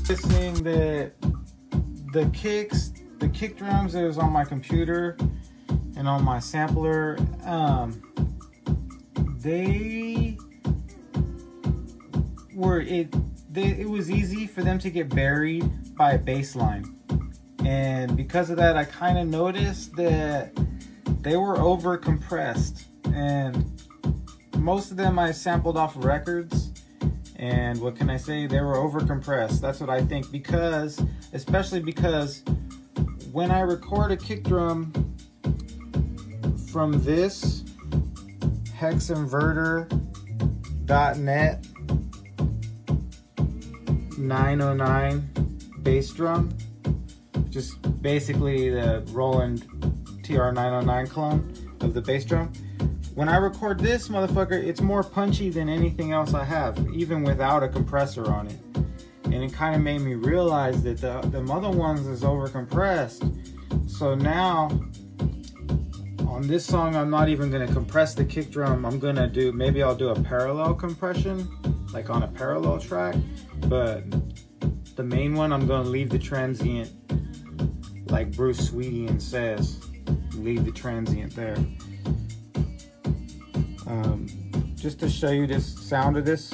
Listening that the kick drums that was on my computer and on my sampler, it was easy for them to get buried by a bass line. And because of that, I kind of noticed that they were over compressed. And most of them I sampled off of records. And what can I say? They were over compressed. That's what I think. Especially because when I record a kick drum from this hexinverter.net 909 bass drum, just basically the Roland TR-909 clone of the bass drum. When I record this motherfucker, it's more punchy than anything else I have, even without a compressor on it. And it kind of made me realize that the other ones is over compressed. So now on this song, I'm not even gonna compress the kick drum. Maybe I'll do a parallel compression, like on a parallel track. But the main one, I'm gonna leave the transient, like Bruce Sweetin says, leave the transient there. Just to show you this sound of this.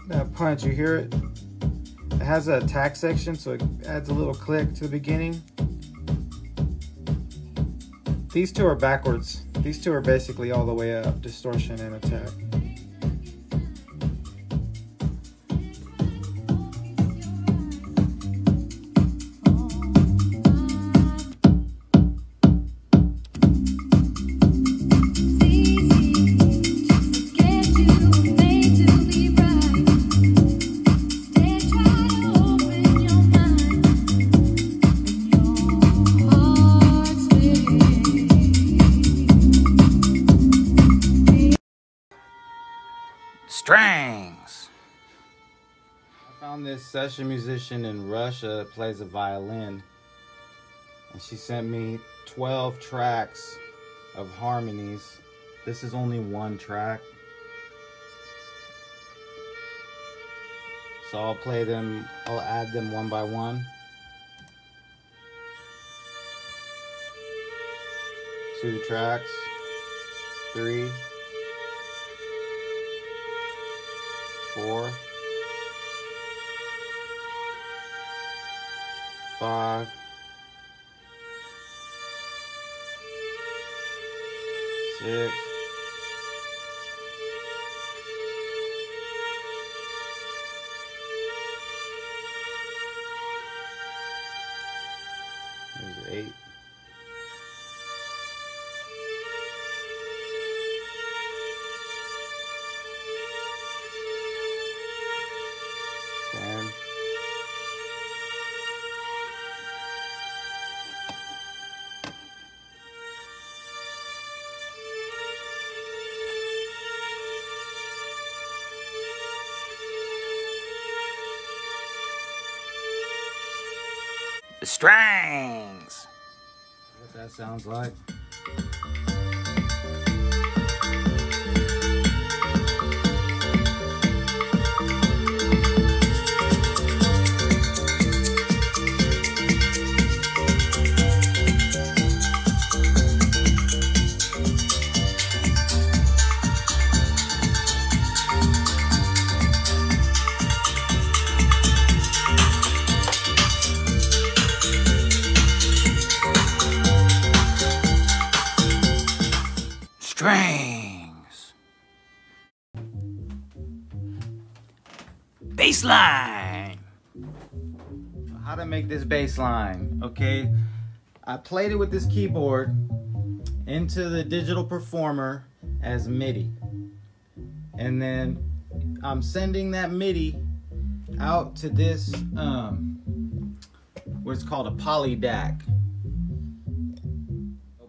That punch, you hear it? It has an attack section, so it adds a little click to the beginning. These two are backwards. These two are basically all the way up, distortion and attack. Strings. I found this session musician in Russia that plays a violin, and she sent me 12 tracks of harmonies. This is only one track, so I'll play them, I'll add them one by one. 2 tracks, 3, 4, 5, 6, 8. 10. The strings. What that sounds like. Strings. Bass line. How to make this bass line? Okay, I played it with this keyboard into the digital performer as MIDI, and then I'm sending that MIDI out to this what's called a poly DAC.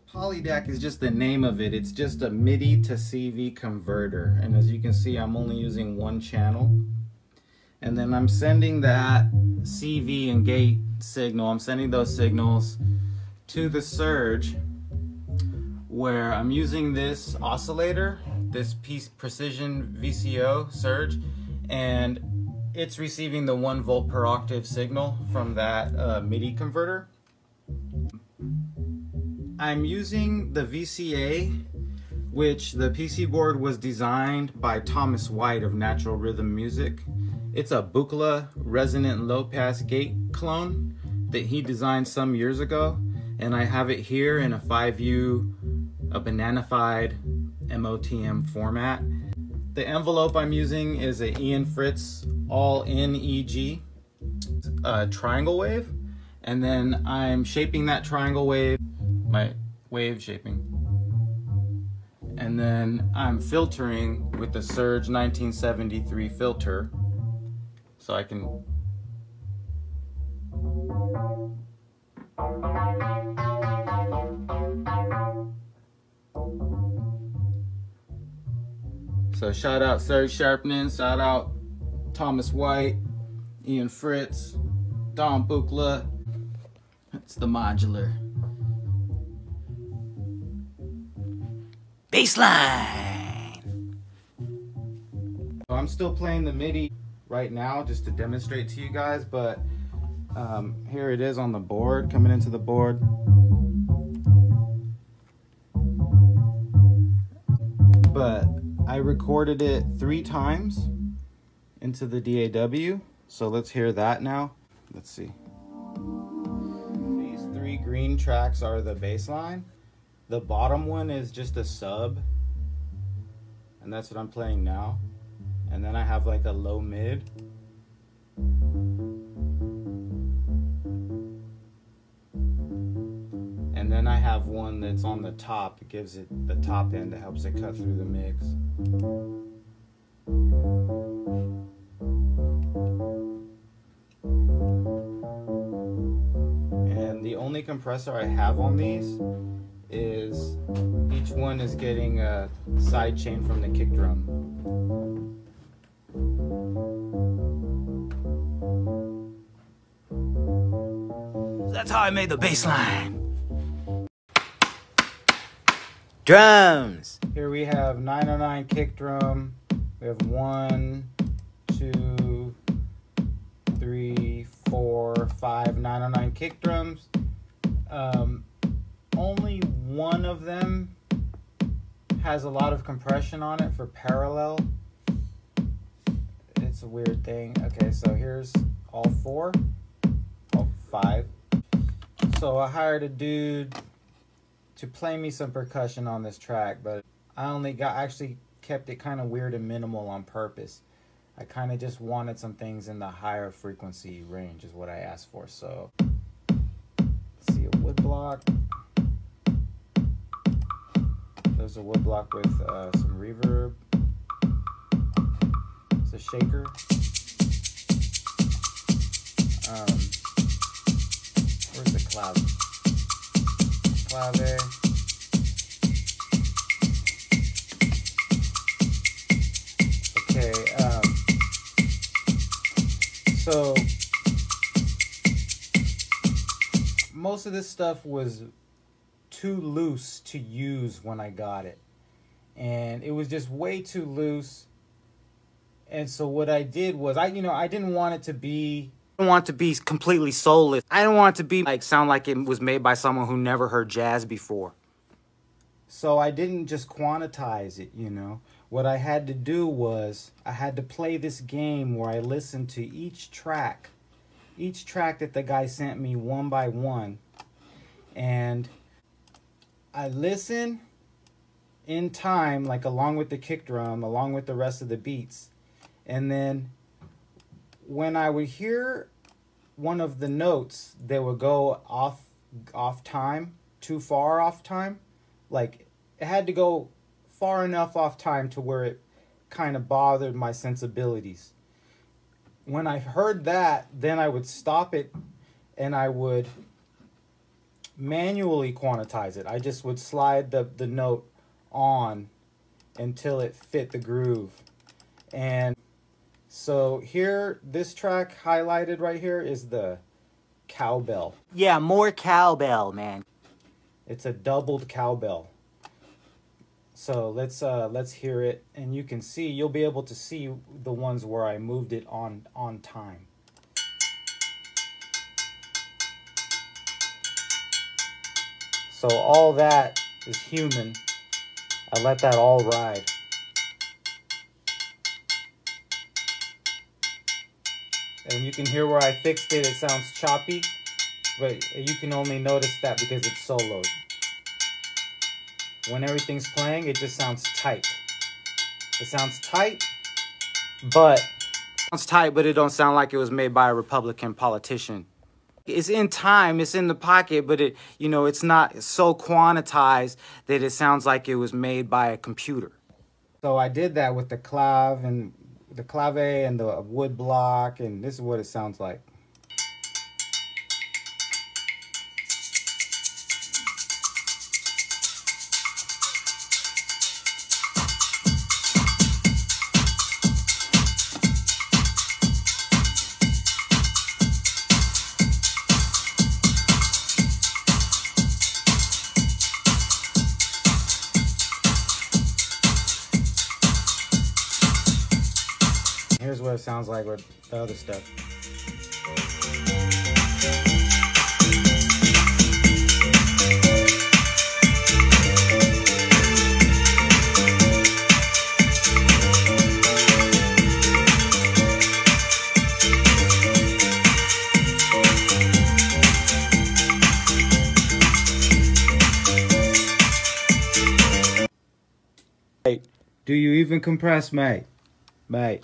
Poly DAC is just the name of it. It's just a MIDI to CV converter, and as you can see, I'm only using one channel. And then I'm sending that CV and gate signal, I'm sending those signals to the surge, where I'm using this oscillator, this piece precision VCO surge, and it's receiving the 1 volt per octave signal from that MIDI converter. I'm using the VCA, which the PC board was designed by Thomas White of Natural Rhythm Music. It's a Buchla resonant low pass gate clone that he designed some years ago, and I have it here in a 5U, a bananified MOTM format. The envelope I'm using is a Ian Fritz all-in EG triangle wave, and then I'm shaping that triangle wave, my wave shaping, and then I'm filtering with the Surge 1973 filter, so I can shout out Surge Sharpening, shout out Thomas White, Ian Fritz, Don Buchla. It's the modular bassline. So I'm still playing the MIDI right now just to demonstrate to you guys, but here it is on the board, coming into the board. But I recorded it 3 times into the DAW, so let's hear that now. Let's see. These 3 green tracks are the bass line. The bottom one is just a sub, and that's what I'm playing now. And then I have like a low mid. And then I have one that's on the top. It gives it the top end that helps it cut through the mix. And the only compressor I have on these is each one is getting a side chain from the kick drum. That's how I made the bass line. Drums. Here we have 909 kick drum. We have 1, 2, 3, 4, 5 909 kick drums. Only one of them has a lot of compression on it for parallel. It's a weird thing. Okay, so here's all 4, all 5. So I hired a dude to play me some percussion on this track, but I actually kept it kind of weird and minimal on purpose. I kind of just wanted some things in the higher frequency range is what I asked for. So let's see, a wood block. There's a wood block with some reverb. It's a shaker. Where's the clave? Clave. Okay, so most of this stuff was too loose to use when I got it, and it was just way too loose. And so what I did was I didn't want it to be completely soulless. I didn't want it to be sound like it was made by someone who never heard jazz before. So I didn't just quantize it, What I had to do was I had to play this game where I listened to each track that the guy sent me one by one, and I listen in time, along with the kick drum, along with the rest of the beats. And then when I would hear one of the notes, they would go off time, too far off time. It had to go far enough off time to where it kind of bothered my sensibilities. When I heard that, then I would stop it and I would manually quantize it. I just would slide the note on until it fit the groove. And So here, this track highlighted right here is the cowbell. Yeah, more cowbell, man. It's a doubled cowbell. So let's hear it, and you can see, you'll be able to see the ones where I moved it on time. So all that is human. I let that all ride. And you can hear where I fixed it, it sounds choppy, but you can only notice that because it's soloed. When everything's playing, it just sounds tight. It sounds tight, but it don't sound like it was made by a Republican politician. It's in time, it's in the pocket, but it, you know, it's not so quantized that it sounds like it was made by a computer. So I did that with the clave and the wood block, and this is what it sounds like. Here's what it sounds like with the other stuff. Hey, do you even compress, mate? Mate.